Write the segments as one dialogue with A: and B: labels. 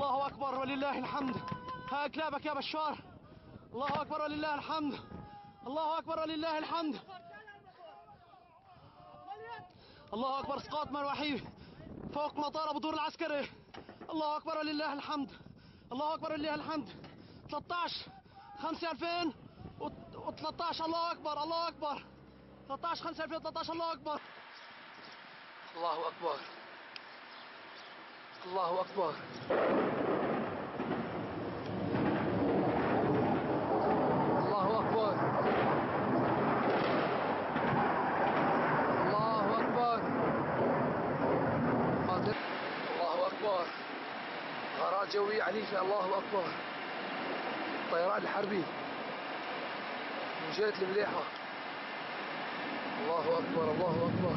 A: الله أكبر ولله الحمد. ها كلابك يا بشار. الله أكبر ولله الحمد. الله أكبر ولله الحمد. الله أكبر. اسقاط مروحي فوق مطار أبو دور العسكري. الله أكبر ولله الحمد. الله أكبر ولله الحمد. 13/5/2013. الله أكبر. الله أكبر. 13/5/2013. الله أكبر. الله أكبر. الله أكبر. الله أكبر. الله أكبر. الله أكبر. غارات جوية عنيفة. الله أكبر. الطيران الحربي من جهة المليحة. الله أكبر. الله أكبر.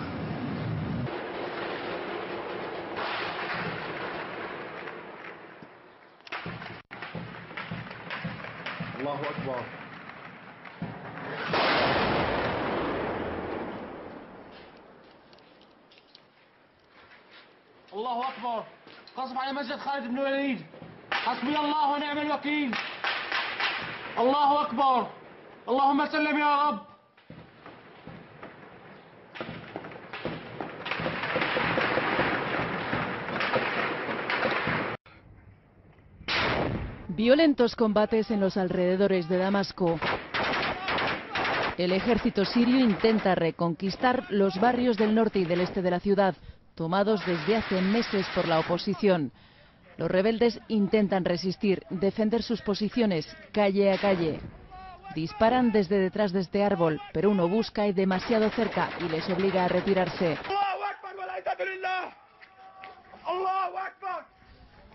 A: الله أكبر. الله أكبر. قصف على مسجد خالد بن الوليد. حسبي الله ونعم الوكيل. الله أكبر. اللهم سلم يا رب.
B: Violentos combates en los alrededores de Damasco. El ejército sirio intenta reconquistar los barrios del norte y del este de la ciudad, tomados desde hace meses por la oposición. Los rebeldes intentan resistir, defender sus posiciones, calle a calle. Disparan desde detrás de este árbol, pero uno busca y demasiado cerca y les obliga a retirarse.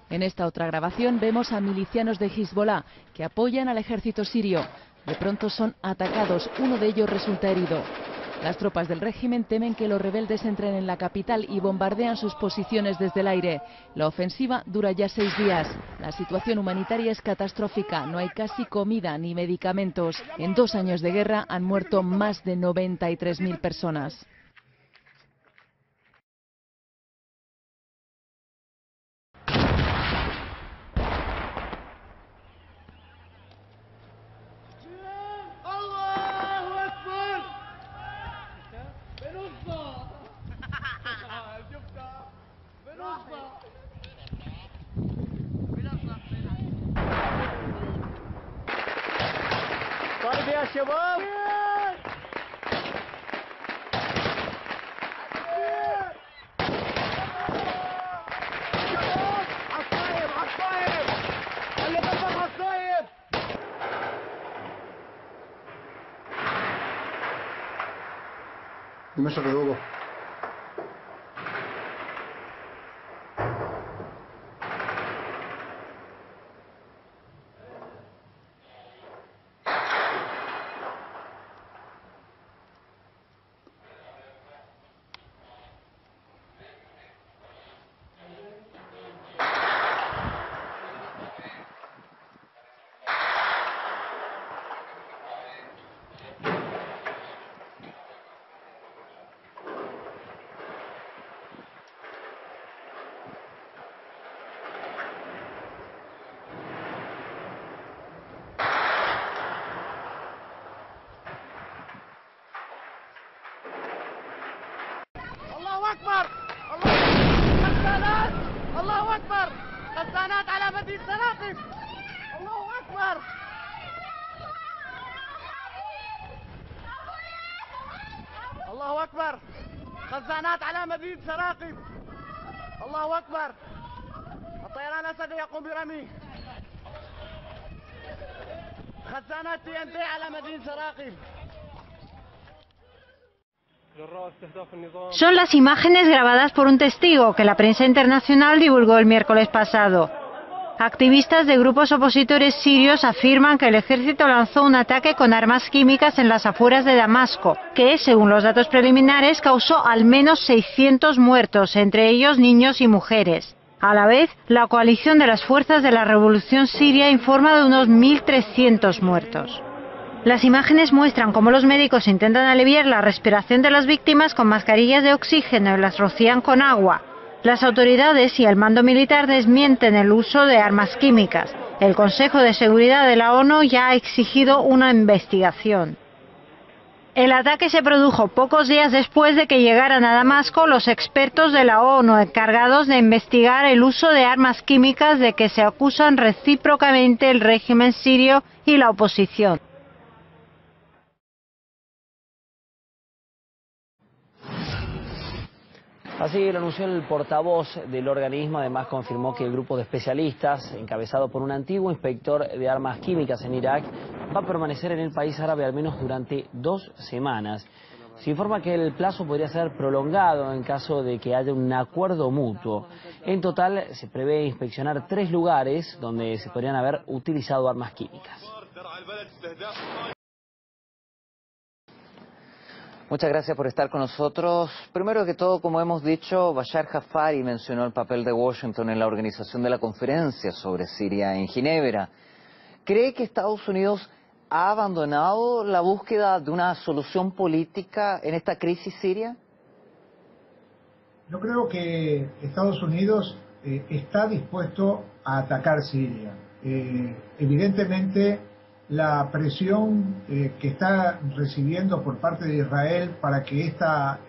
B: En esta otra grabación vemos a milicianos de Hezbollah que apoyan al ejército sirio. De pronto son atacados, uno de ellos resulta herido. Las tropas del régimen temen que los rebeldes entren en la capital y bombardean sus posiciones desde el aire. La ofensiva dura ya 6 días. La situación humanitaria es catastrófica, no hay casi comida ni medicamentos. En 2 años de guerra han muerto más de 93.000 personas.
A: طيب يا شباب. عالصايب عالصايب اللي طبق عالصايب. دمشق جوه. الله أكبر. خزانات. الله أكبر. خزانات على مدينة سراقب. الله أكبر. الله أكبر. خزانات على مدينة سراقب. الله أكبر. الطيران الأسد يقوم برمي خزانات TNT على مدينة سراقب.
C: Son las imágenes grabadas por un testigo que la prensa internacional divulgó el miércoles pasado. Activistas de grupos opositores sirios afirman que el ejército lanzó un ataque con armas químicas en las afueras de Damasco, que, según los datos preliminares, causó al menos 600 muertos, entre ellos niños y mujeres. A la vez, la coalición de las fuerzas de la revolución siria informa de unos 1.300 muertos. Las imágenes muestran cómo los médicos intentan aliviar la respiración de las víctimas con mascarillas de oxígeno y las rocían con agua. Las autoridades y el mando militar desmienten el uso de armas químicas. El Consejo de Seguridad de la ONU ya ha exigido una investigación. El ataque se produjo pocos días después de que llegaran a Damasco los expertos de la ONU encargados de investigar el uso de armas químicas de que se acusan recíprocamente el régimen sirio y la oposición.
D: Así lo anunció el portavoz del organismo. Además confirmó que el grupo de especialistas, encabezado por un antiguo inspector de armas químicas en Irak, va a permanecer en el país árabe al menos durante 2 semanas. Se informa que el plazo podría ser prolongado en caso de que haya un acuerdo mutuo. En total se prevé inspeccionar 3 lugares donde se podrían haber utilizado armas químicas.
E: Muchas gracias por estar con nosotros. Primero que todo, como hemos dicho, Bashar Jafari mencionó el papel de Washington en la organización de la conferencia sobre Siria en Ginebra. ¿Cree que Estados Unidos ha abandonado la búsqueda de una solución política en esta crisis siria?
F: Yo creo que Estados Unidos está dispuesto a atacar Siria. Evidentemente, la presión que está recibiendo por parte de Israel para que esta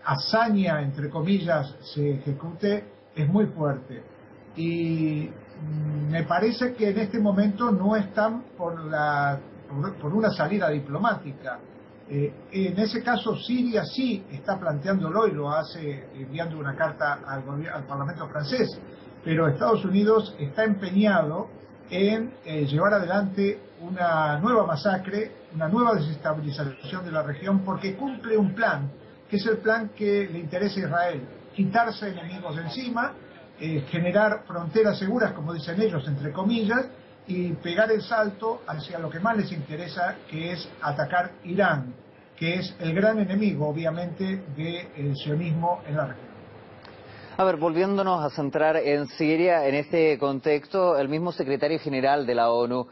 F: hazaña, entre comillas, se ejecute es muy fuerte. Y me parece que en este momento no están por una salida diplomática. En ese caso, Siria sí está planteándolo y lo hace enviando una carta al Parlamento francés, pero Estados Unidos está empeñado en llevar adelante una nueva masacre, una nueva desestabilización de la región, porque cumple un plan, que es el plan que le interesa a Israel: quitarse enemigos de encima, generar fronteras seguras, como dicen ellos, entre comillas, y pegar el salto hacia lo que más les interesa, que es atacar Irán, que es el gran enemigo, obviamente, del sionismo en la región.
E: A ver, volviéndonos a centrar en Siria, en este contexto, el mismo secretario general de la ONU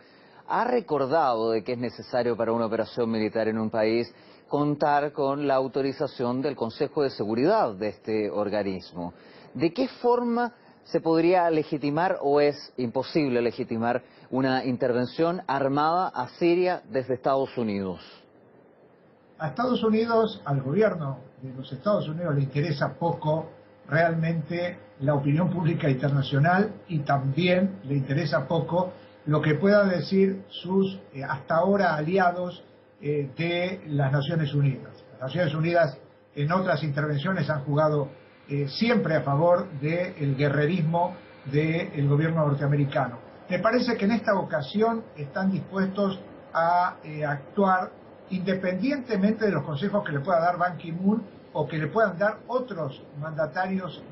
E: ha recordado de que es necesario para una operación militar en un país contar con la autorización del Consejo de Seguridad de este organismo. ¿De qué forma se podría legitimar o es imposible legitimar una intervención armada a Siria desde Estados Unidos?
F: A Estados Unidos, al gobierno de los Estados Unidos, le interesa poco realmente la opinión pública internacional, y también le interesa poco lo que puedan decir sus hasta ahora aliados de las Naciones Unidas. Las Naciones Unidas en otras intervenciones han jugado siempre a favor del guerrerismo del gobierno norteamericano. Me parece que en esta ocasión están dispuestos a actuar independientemente de los consejos que le pueda dar Ban Ki-moon o que le puedan dar otros mandatarios,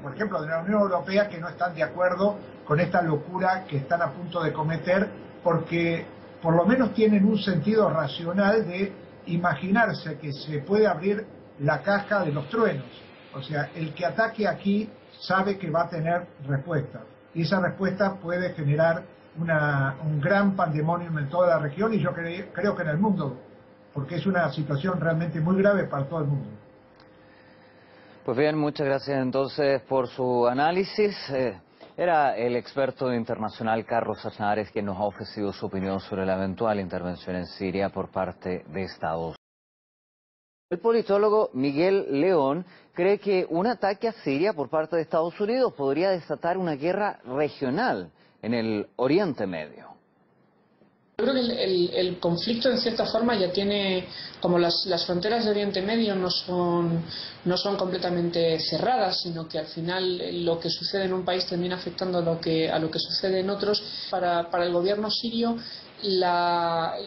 F: por ejemplo, de la Unión Europea, que no están de acuerdo con esta locura que están a punto de cometer, porque por lo menos tienen un sentido racional de imaginarse que se puede abrir la caja de los truenos. O sea, el que ataque aquí sabe que va a tener respuesta, y esa respuesta puede generar un gran pandemonio en toda la región, y yo creo que en el mundo, porque es una situación realmente muy grave para todo el mundo.
E: Pues bien, muchas gracias entonces por su análisis. Era el experto internacional Carlos Aznares quien nos ha ofrecido su opinión sobre la eventual intervención en Siria por parte de Estados Unidos. El politólogo Miguel León cree que un ataque a Siria por parte de Estados Unidos podría desatar una guerra regional en el Oriente Medio.
G: Yo creo que el conflicto en cierta forma ya tiene, como las fronteras de Oriente Medio no son completamente cerradas, sino que al final lo que sucede en un país termina afectando a lo que sucede en otros. Para el gobierno sirio,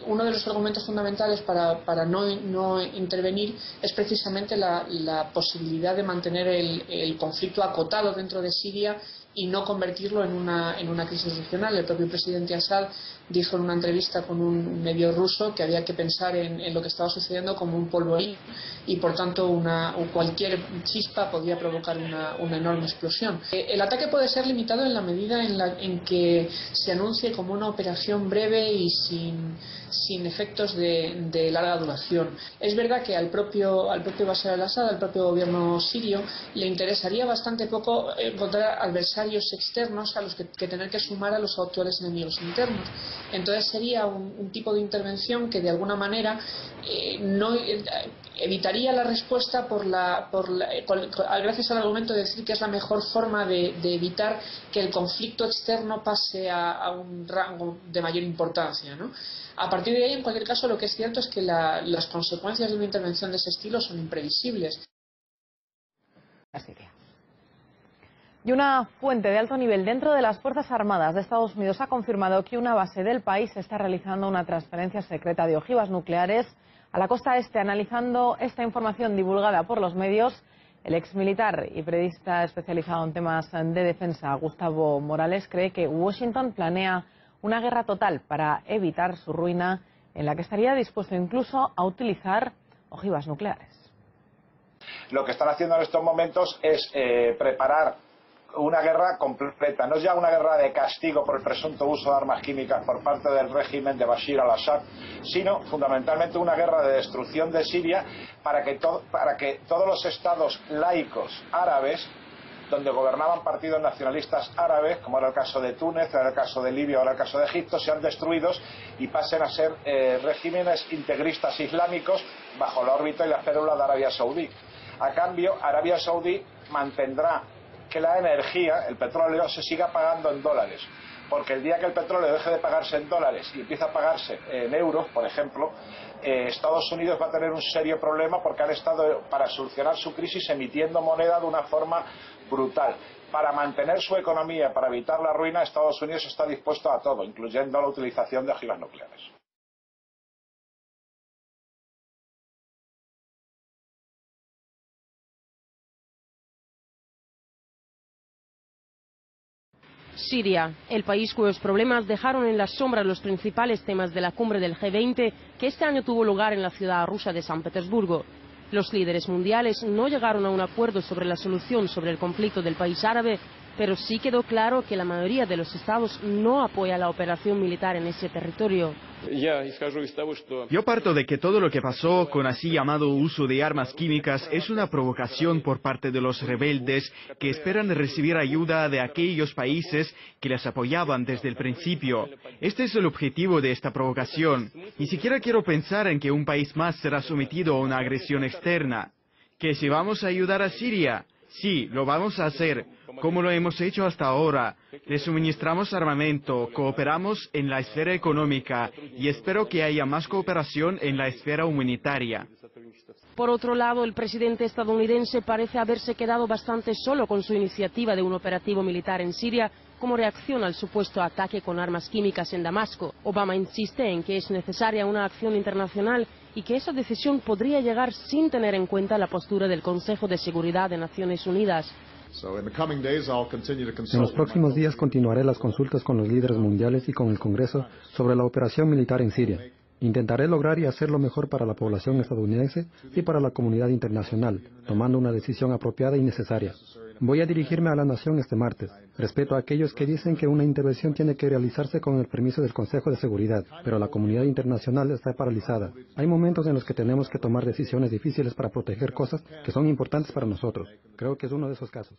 G: uno de los argumentos fundamentales para no intervenir es precisamente la posibilidad de mantener el conflicto acotado dentro de Siria y no convertirlo en una crisis regional. El propio presidente Assad dijo en una entrevista con un medio ruso que había que pensar en lo que estaba sucediendo como un polvorín, y por tanto cualquier chispa podría provocar una enorme explosión. El ataque puede ser limitado en la medida en que se anuncie como una operación breve y sin efectos de larga duración. Es verdad que al propio Bashar al-Assad, al propio gobierno sirio, le interesaría bastante poco encontrar adversarios externos a los que tener que sumar a los actuales enemigos internos. Entonces sería un tipo de intervención que de alguna manera evitaría la respuesta gracias al argumento de decir que es la mejor forma de evitar que el conflicto externo pase a un rango de mayor importancia, ¿no? A partir de ahí, en cualquier caso, lo que es cierto es que las consecuencias de una intervención de ese estilo son imprevisibles.
H: Y una fuente de alto nivel dentro de las Fuerzas Armadas de Estados Unidos ha confirmado que una base del país está realizando una transferencia secreta de ojivas nucleares a la costa este. Analizando esta información divulgada por los medios, el exmilitar y periodista especializado en temas de defensa, Gustavo Morales, cree que Washington planea una guerra total para evitar su ruina, en la que estaría dispuesto incluso a utilizar ojivas nucleares.
I: Lo que están haciendo en estos momentos es preparar una guerra completa, no es ya una guerra de castigo por el presunto uso de armas químicas por parte del régimen de Bashar al-Assad, sino fundamentalmente una guerra de destrucción de Siria para que todos los estados laicos árabes, donde gobernaban partidos nacionalistas árabes, como era el caso de Túnez, era el caso de Libia o era el caso de Egipto, sean destruidos y pasen a ser regímenes integristas islámicos bajo la órbita y la férula de Arabia Saudí. A cambio, Arabia Saudí mantendrá que la energía, el petróleo, se siga pagando en dólares, porque el día que el petróleo deje de pagarse en dólares y empiece a pagarse en euros, por ejemplo, Estados Unidos va a tener un serio problema, porque han estado, para solucionar su crisis, emitiendo moneda de una forma brutal. Para mantener su economía, para evitar la ruina, Estados Unidos está dispuesto a todo, incluyendo la utilización de ojivas nucleares.
J: Siria, el país cuyos problemas dejaron en la sombra los principales temas de la cumbre del G20, que este año tuvo lugar en la ciudad rusa de San Petersburgo. Los líderes mundiales no llegaron a un acuerdo sobre la solución sobre el conflicto del país árabe, pero sí quedó claro que la mayoría de los estados no apoya la operación militar en ese territorio.
K: Yo parto de que todo lo que pasó con así llamado uso de armas químicas es una provocación por parte de los rebeldes que esperan recibir ayuda de aquellos países que les apoyaban desde el principio. Este es el objetivo de esta provocación. Ni siquiera quiero pensar en que un país más será sometido a una agresión externa. ¿Que si vamos a ayudar a Siria? Sí, lo vamos a hacer, como lo hemos hecho hasta ahora. Le suministramos armamento, cooperamos en la esfera económica y espero que haya más cooperación en la esfera humanitaria.
J: Por otro lado, el presidente estadounidense parece haberse quedado bastante solo con su iniciativa de un operativo militar en Siria como reacción al supuesto ataque con armas químicas en Damasco. Obama insiste en que es necesaria una acción internacional y que esa decisión podría llegar sin tener en cuenta la postura del Consejo de Seguridad de Naciones Unidas.
L: En los próximos días continuaré las consultas con los líderes mundiales y con el Congreso sobre la operación militar en Siria. Intentaré lograr y hacer lo mejor para la población estadounidense y para la comunidad internacional, tomando una decisión apropiada y necesaria. Voy a dirigirme a la nación este martes. Respeto a aquellos que dicen que una intervención tiene que realizarse con el permiso del Consejo de Seguridad, pero la comunidad internacional está paralizada. Hay momentos en los que tenemos que tomar decisiones difíciles para proteger cosas que son importantes para nosotros. Creo que es uno de esos casos.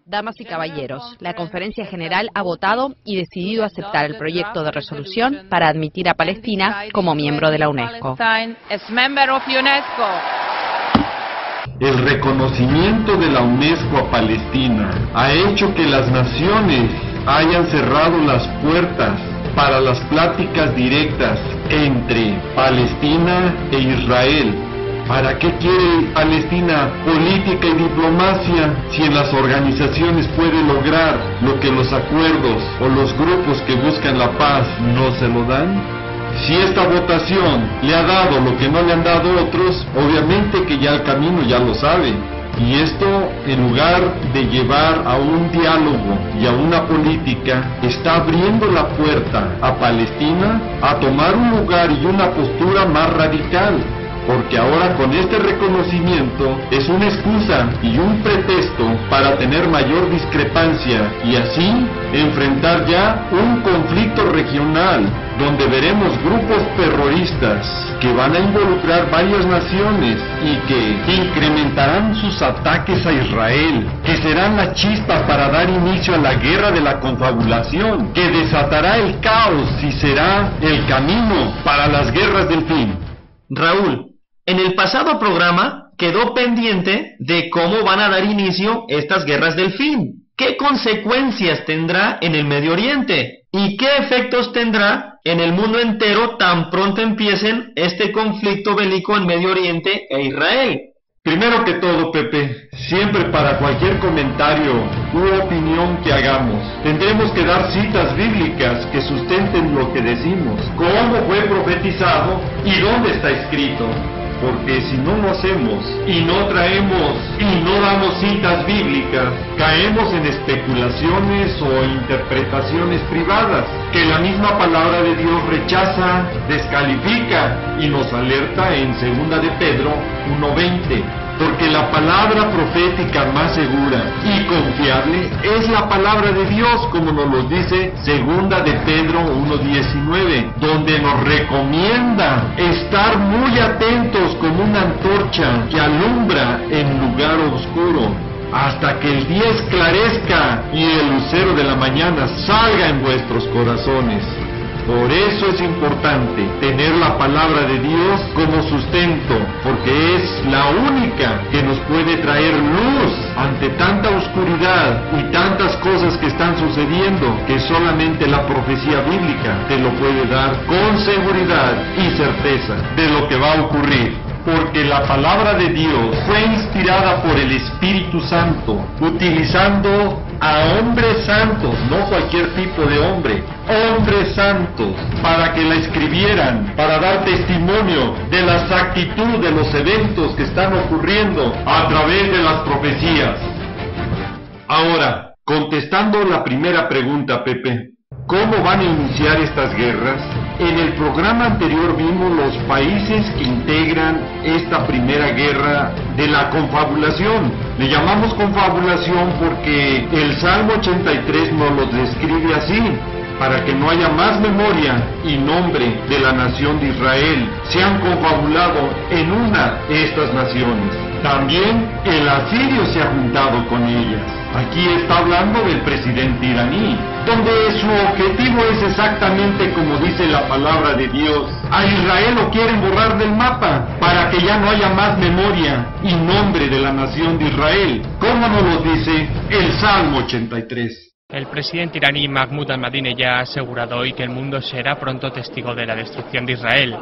M: Damas y caballeros, la Conferencia General ha votado y decidido aceptar el proyecto de resolución para admitir a Palestina como miembro de la UNESCO.
N: El reconocimiento de la UNESCO a Palestina ha hecho que las naciones hayan cerrado las puertas para las pláticas directas entre Palestina e Israel. ¿Para qué quiere Palestina política y diplomacia si en las organizaciones puede lograr lo que los acuerdos o los grupos que buscan la paz no se lo dan? Si esta votación le ha dado lo que no le han dado otros, obviamente que ya el camino ya lo sabe. Y esto, en lugar de llevar a un diálogo y a una política, está abriendo la puerta a Palestina a tomar un lugar y una postura más radical. Porque ahora con este reconocimiento es una excusa y un pretexto para tener mayor discrepancia y así enfrentar ya un conflicto regional donde veremos grupos terroristas que van a involucrar varias naciones y que incrementarán sus ataques a Israel, que serán la chispa para dar inicio a la guerra de la confabulación, que desatará el caos y será el camino para las guerras del fin.
O: Raúl, en el pasado programa quedó pendiente de cómo van a dar inicio estas guerras del fin. ¿Qué consecuencias tendrá en el Medio Oriente? ¿Y qué efectos tendrá en el mundo entero tan pronto empiecen este conflicto bélico en Medio Oriente e Israel?
N: Primero que todo, Pepe, siempre para cualquier comentario u opinión que hagamos, tendremos que dar citas bíblicas que sustenten lo que decimos, cómo fue profetizado y dónde está escrito. Porque si no lo hacemos y no traemos y no damos citas bíblicas, caemos en especulaciones o interpretaciones privadas que la misma palabra de Dios rechaza, descalifica y nos alerta en 2 de Pedro 1:20. Porque la palabra profética más segura y confiable es la palabra de Dios, como nos lo dice 2 de Pedro 1:19, donde nos recomienda estar muy atentos como una antorcha que alumbra en lugar oscuro, hasta que el día esclarezca y el lucero de la mañana salga en vuestros corazones. Por eso es importante tener la palabra de Dios como sustento, porque es la única que nos puede traer luz ante tanta oscuridad y tantas cosas que están sucediendo, que solamente la profecía bíblica te lo puede dar con seguridad y certeza de lo que va a ocurrir. Porque la palabra de Dios fue inspirada por el Espíritu Santo, utilizando a hombres santos, no cualquier tipo de hombre, hombres santos, para que la escribieran, para dar testimonio de la exactitud de los eventos que están ocurriendo a través de las profecías. Ahora, contestando la primera pregunta, Pepe, ¿cómo van a iniciar estas guerras? En el programa anterior vimos los países que integran esta primera guerra de la confabulación. Le llamamos confabulación porque el Salmo 83 nos lo describe así: para que no haya más memoria y nombre de la nación de Israel, se han confabulado en una de estas naciones. También el asirio se ha juntado con ellas. Aquí está hablando del presidente iraní, donde su objetivo es exactamente como dice la palabra de Dios. A Israel lo quieren borrar del mapa, para que ya no haya más memoria y nombre de la nación de Israel, como nos lo dice el Salmo 83.
P: El presidente iraní Mahmoud Ahmadinejad ha asegurado hoy que el mundo será pronto testigo de la destrucción de Israel.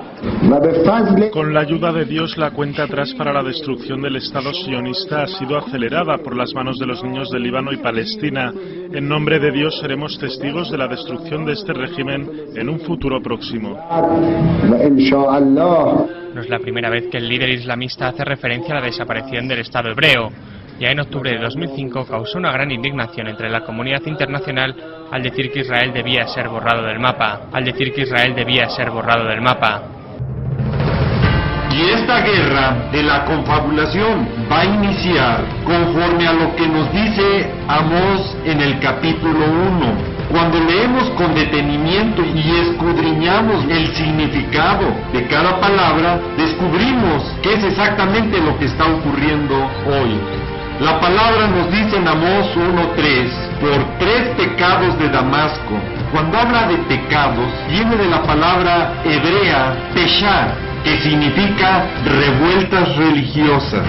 Q: Con la ayuda de Dios, la cuenta atrás para la destrucción del Estado sionista ha sido acelerada por las manos de los niños de Líbano y Palestina. En nombre de Dios seremos testigos de la destrucción de este régimen en un futuro próximo.
P: No es la primera vez que el líder islamista hace referencia a la desaparición del Estado hebreo. Ya en octubre de 2005 causó una gran indignación entre la comunidad internacional al decir que Israel debía ser borrado del mapa.
N: Y esta guerra de la confabulación va a iniciar conforme a lo que nos dice Amós en el capítulo 1. Cuando leemos con detenimiento y escudriñamos el significado de cada palabra, descubrimos qué es exactamente lo que está ocurriendo hoy. La palabra nos dice en Amós 1:3, por 3 pecados de Damasco. Cuando habla de pecados, viene de la palabra hebrea, peshá, que significa revueltas religiosas.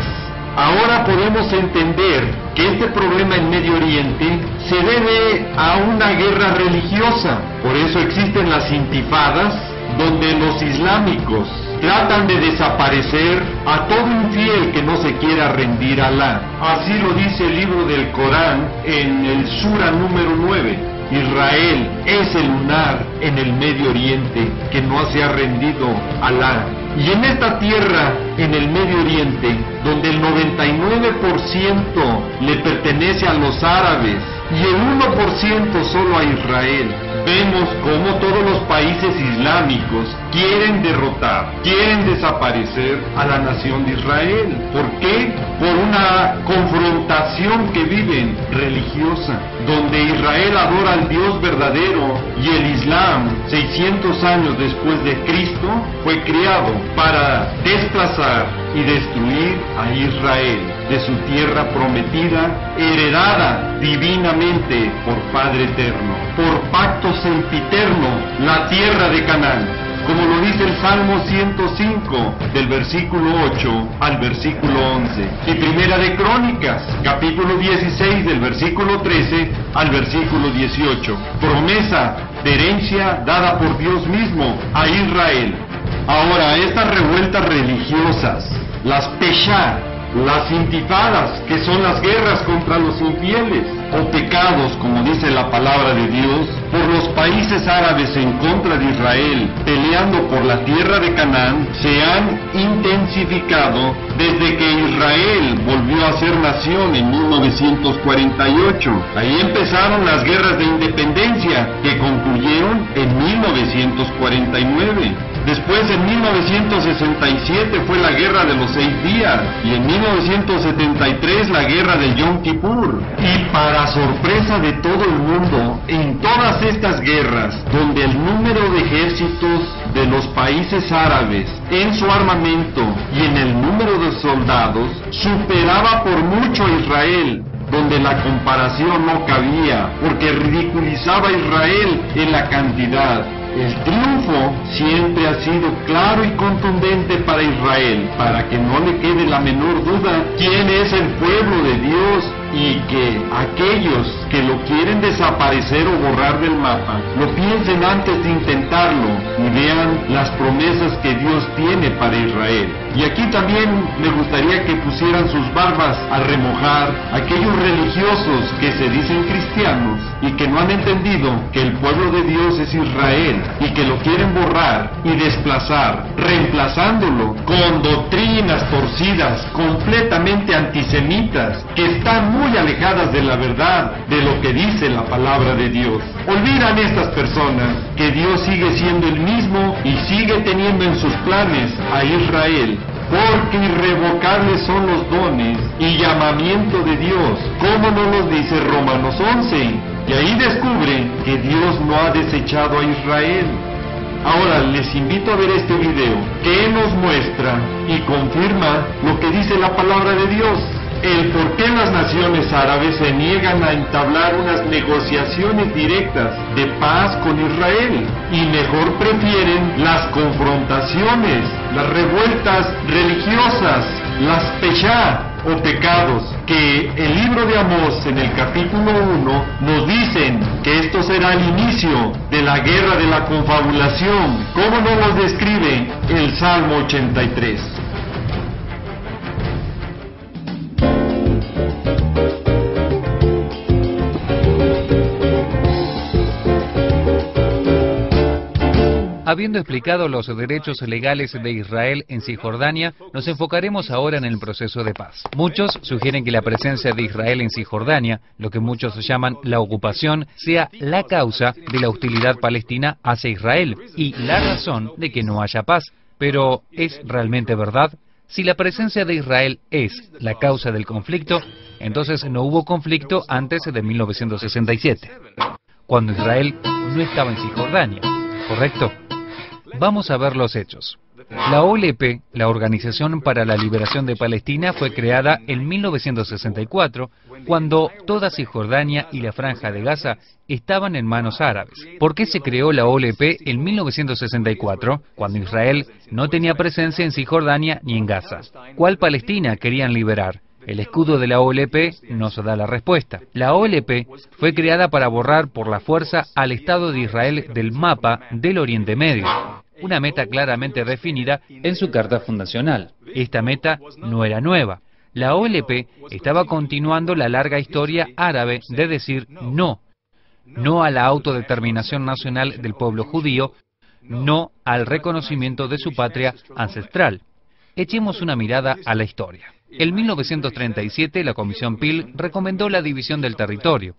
N: Ahora podemos entender que este problema en Medio Oriente se debe a una guerra religiosa. Por eso existen las intifadas, donde los islámicos tratan de desaparecer a todo infiel que no se quiera rendir a Alá. Así lo dice el libro del Corán en el Sura número 9. Israel es el lunar en el Medio Oriente que no se ha rendido a Alá. Y en esta tierra, en el Medio Oriente, donde el 99% le pertenece a los árabes y el 1% solo a Israel, vemos cómo todos los países islámicos quieren derrotar, quieren desaparecer a la nación de Israel. ¿Por qué? Por una confrontación que viven religiosa, donde Israel adora al Dios verdadero y el Islam, 600 años después de Cristo, fue creado para desplazar y destruir a Israel de su tierra prometida, heredada divinamente por Padre Eterno, por pacto sempiterno, la tierra de Canaán, como lo dice el Salmo 105, del versículo 8 al versículo 11, y Primera de Crónicas, capítulo 16, del versículo 13 al versículo 18, promesa de herencia dada por Dios mismo a Israel. Ahora, estas revueltas religiosas, las Peshá, las intifadas, que son las guerras contra los infieles, o pecados, como dice la palabra de Dios, por los países árabes en contra de Israel, peleando por la tierra de Canaán, se han intensificado desde que Israel volvió a ser nación en 1948. Ahí empezaron las guerras de independencia, que concluyeron en 1949. Después, en 1967 fue la Guerra de los 6 días, y en 1973 la Guerra de Yom Kippur. Y para sorpresa de todo el mundo, en todas estas guerras, donde el número de ejércitos de los países árabes en su armamento y en el número de soldados superaba por mucho a Israel, donde la comparación no cabía, porque ridiculizaba a Israel en la cantidad. El triunfo siempre ha sido claro y contundente para Israel, para que no le quede la menor duda quién es el pueblo de Dios, y que aquellos que lo quieren desaparecer o borrar del mapa lo piensen antes de intentarlo y vean las promesas que Dios tiene para Israel. Y aquí también me gustaría que pusieran sus barbas a remojar aquellos religiosos que se dicen cristianos y que no han entendido que el pueblo de Dios es Israel y que lo quieren borrar y desplazar, reemplazándolo con doctrinas torcidas, completamente antisemitas, que están muy alejadas de la verdad, de lo que dice la palabra de Dios. Olvidan estas personas que Dios sigue siendo el mismo y sigue teniendo en sus planes a Israel, porque irrevocables son los dones y llamamiento de Dios, como nos lo dice Romanos 11, y ahí descubren que Dios no ha desechado a Israel. Ahora les invito a ver este video que nos muestra y confirma lo que dice la palabra de Dios. El por qué las naciones árabes se niegan a entablar unas negociaciones directas de paz con Israel y mejor prefieren las confrontaciones, las revueltas religiosas, las peshá o pecados, que el libro de Amós en el capítulo 1 nos dicen que esto será el inicio de la guerra de la confabulación, como nos lo describe el Salmo 83.
R: Habiendo explicado los derechos legales de Israel en Cisjordania, nos enfocaremos ahora en el proceso de paz. Muchos sugieren que la presencia de Israel en Cisjordania, lo que muchos llaman la ocupación, sea la causa de la hostilidad palestina hacia Israel y la razón de que no haya paz. Pero, ¿es realmente verdad? Si la presencia de Israel es la causa del conflicto, entonces no hubo conflicto antes de 1967, cuando Israel no estaba en Cisjordania, ¿correcto? Vamos a ver los hechos. La OLP, la Organización para la Liberación de Palestina, fue creada en 1964, cuando toda Cisjordania y la Franja de Gaza estaban en manos árabes. ¿Por qué se creó la OLP en 1964, cuando Israel no tenía presencia en Cisjordania ni en Gaza? ¿Cuál Palestina querían liberar? El escudo de la OLP nos da la respuesta. La OLP fue creada para borrar por la fuerza al Estado de Israel del mapa del Oriente Medio, una meta claramente definida en su carta fundacional. Esta meta no era nueva. La OLP estaba continuando la larga historia árabe de decir no. no a la autodeterminación nacional del pueblo judío, no al reconocimiento de su patria ancestral. Echemos una mirada a la historia. En 1937 la Comisión Peel recomendó la división del territorio,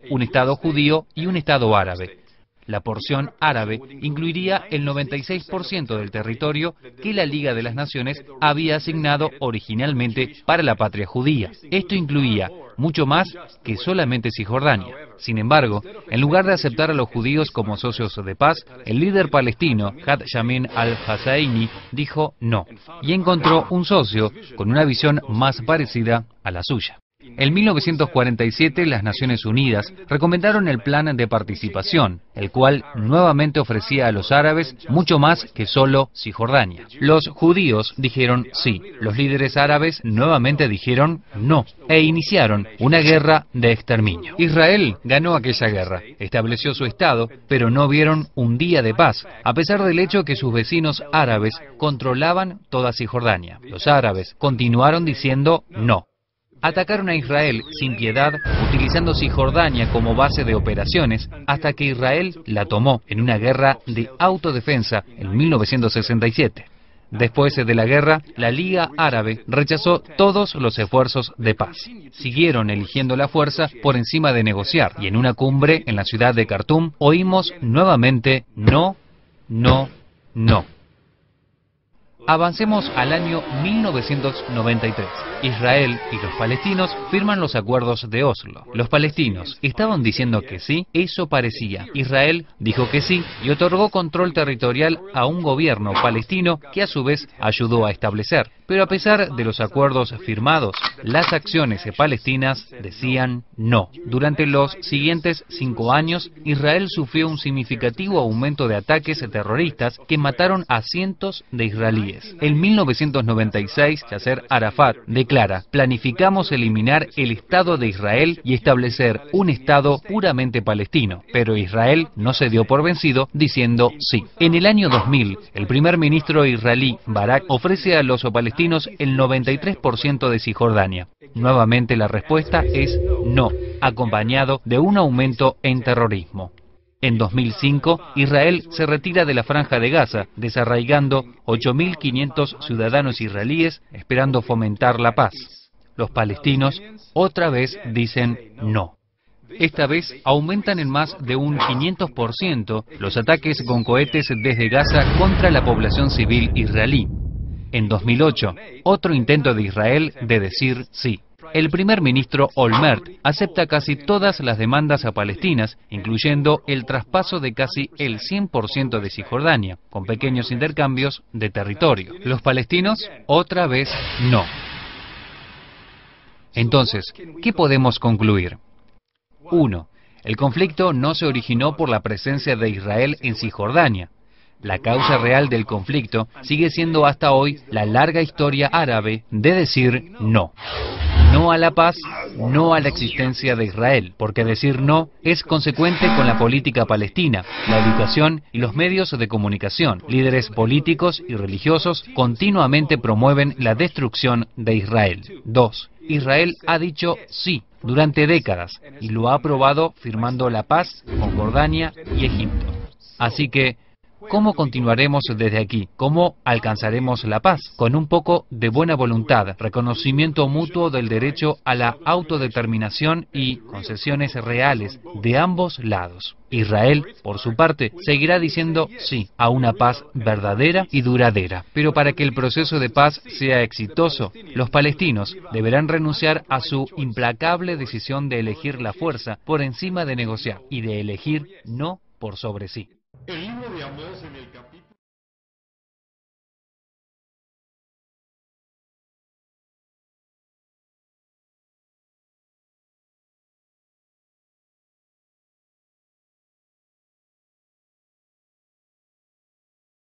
R: un Estado judío y un Estado árabe. La porción árabe incluiría el 96% del territorio que la Liga de las Naciones había asignado originalmente para la patria judía. Esto incluía mucho más que solamente Cisjordania. Sin embargo, en lugar de aceptar a los judíos como socios de paz, el líder palestino Had Yamin al-Husseini dijo no, y encontró un socio con una visión más parecida a la suya. En 1947, las Naciones Unidas recomendaron el Plan de Participación, el cual nuevamente ofrecía a los árabes mucho más que solo Cisjordania. Los judíos dijeron sí, los líderes árabes nuevamente dijeron no, e iniciaron una guerra de exterminio. Israel ganó aquella guerra, estableció su Estado, pero no vieron un día de paz, a pesar del hecho que sus vecinos árabes controlaban toda Cisjordania. Los árabes continuaron diciendo no. Atacaron a Israel sin piedad, utilizando Cisjordania como base de operaciones, hasta que Israel la tomó en una guerra de autodefensa en 1967. Después de la guerra, la Liga Árabe rechazó todos los esfuerzos de paz. Siguieron eligiendo la fuerza por encima de negociar, y en una cumbre en la ciudad de Khartoum oímos nuevamente no, no, no. Avancemos al año 1993. Israel y los palestinos firman los acuerdos de Oslo. Los palestinos estaban diciendo que sí, eso parecía. Israel dijo que sí y otorgó control territorial a un gobierno palestino que a su vez ayudó a establecer. Pero a pesar de los acuerdos firmados, las acciones palestinas decían no. Durante los siguientes 5 años, Israel sufrió un significativo aumento de ataques terroristas que mataron a cientos de israelíes. En 1996, Yasser Arafat declara: planificamos eliminar el Estado de Israel y establecer un Estado puramente palestino. Pero Israel no se dio por vencido, diciendo sí. En el año 2000, el primer ministro israelí Barak ofrece a los palestinos el 93% de Cisjordania. Nuevamente la respuesta es no, acompañado de un aumento en terrorismo. En 2005, Israel se retira de la Franja de Gaza, desarraigando 8.500 ciudadanos israelíes, esperando fomentar la paz. Los palestinos otra vez dicen no. Esta vez aumentan en más de un 500% los ataques con cohetes desde Gaza contra la población civil israelí. En 2008, otro intento de Israel de decir sí. El primer ministro Olmert acepta casi todas las demandas palestinas, incluyendo el traspaso de casi el 100% de Cisjordania, con pequeños intercambios de territorio. Los palestinos, otra vez, no. Entonces, ¿qué podemos concluir? 1. El conflicto no se originó por la presencia de Israel en Cisjordania. La causa real del conflicto sigue siendo hasta hoy la larga historia árabe de decir no. No a la paz, no a la existencia de Israel, porque decir no es consecuente con la política palestina, la educación y los medios de comunicación. Líderes políticos y religiosos continuamente promueven la destrucción de Israel. 2. Israel ha dicho sí durante décadas y lo ha aprobado firmando la paz con Jordania y Egipto. Así que, ¿cómo continuaremos desde aquí? ¿Cómo alcanzaremos la paz? Con un poco de buena voluntad, reconocimiento mutuo del derecho a la autodeterminación y concesiones reales de ambos lados. Israel, por su parte, seguirá diciendo sí a una paz verdadera y duradera. Pero para que el proceso de paz sea exitoso, los palestinos deberán renunciar a su implacable decisión de elegir la fuerza por encima de negociar y de elegir no por sobre sí.
N: El libro de Amós en el capítulo